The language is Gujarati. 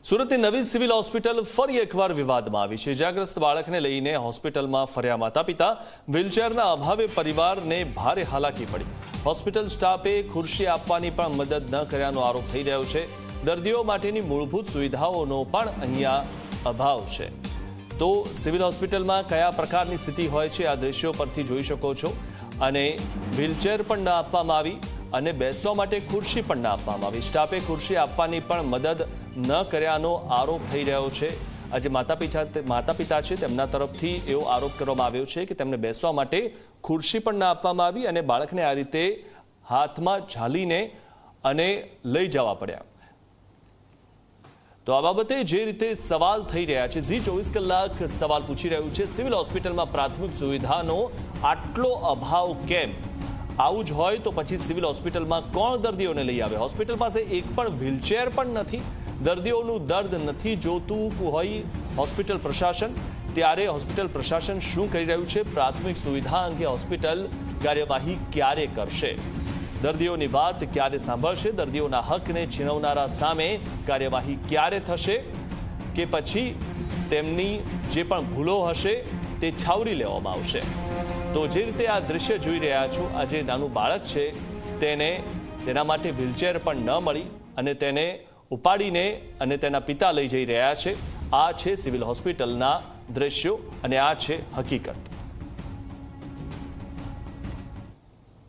સુરતની નવી સિવિલ હોસ્પિટલ ફરી એકવાર વિવાદમાં આવી છે। ઇજાગ્રસ્ત બાળકને લઈને હોસ્પિટલમાં ફર્યા માતા-પિતા। વ્હીલચેરના અભાવે પરિવારને ભારે હાલાકી પડી। હોસ્પિટલ સ્ટાફે ખુરશી આપવાની પણ મદદ ન કર્યાનો આરોપ થઈ રહ્યો છે। દર્દીઓ માટેની મૂળભૂત સુવિધાઓનો પણ અહીંયા અભાવ છે। તો સિવિલ હોસ્પિટલમાં કયા પ્રકારની સ્થિતિ હોય છે આ દ્રશ્યો પરથી જોઈ શકો છો। અને વ્હીલચેર પણ ન આપવામાં આવી અને બેસવા માટે ખુરશી પણ ન આપવામાં આવી। સ્ટાફે ખુરશી આપવાની પણ મદદ ન કર્યાનો આરોપ થઈ રહ્યો છે। આજે માતા-પિતા છે તેમના તરફથી એવો આરોપ કરવામાં આવ્યો છે કે તેમને બેસવા માટે ખુરશી પણ ન આપવામાં આવી અને બાળકને આ રીતે હાથમાં ઝાલીને અને લઈ જવા પડ્યા। તો આ બાબતે જે રીતે સવાલ થઈ રહ્યા છે, ઝી 24 કલાક સવાલ પૂછી રહ્યું છે, સિવિલ હોસ્પિટલમાં પ્રાથમિક સુવિધાનો આટલો અભાવ કેમ? આવું જ હોય તો પછી સિવિલ હોસ્પિટલમાં કોણ દર્દીઓને લઈ આવે? હોસ્પિટલ પાસે એક પણ વ્હીલચેર પણ નથી। દર્દીઓનું દર્દ નથી જોતું હોય હોસ્પિટલ પ્રશાસન, ત્યારે હોસ્પિટલ પ્રશાસન શું કરી રહ્યું છે? પ્રાથમિક સુવિધા અંગે હોસ્પિટલ કાર્યવાહી ક્યારે કરશે? દર્દીઓની વાત ક્યારે સાંભળશે? દર્દીઓના હકને છીનવનારા સામે કાર્યવાહી ક્યારે થશે? કે પછી તેમની જે પણ ભૂલો હશે તે છાવરી લેવામાં આવશે? તો જે રીતે આ દ્રશ્ય જોઈ રહ્યા છો, આ જે નાનું બાળક છે તેના માટે વ્હીલચેર પણ ન મળી અને તેને ઉપાડીને અને તેના પિતા લઈ જઈ રહ્યા છે। આ છે સિવિલ હોસ્પિટલના દ્રશ્યો અને આ છે હકીકત।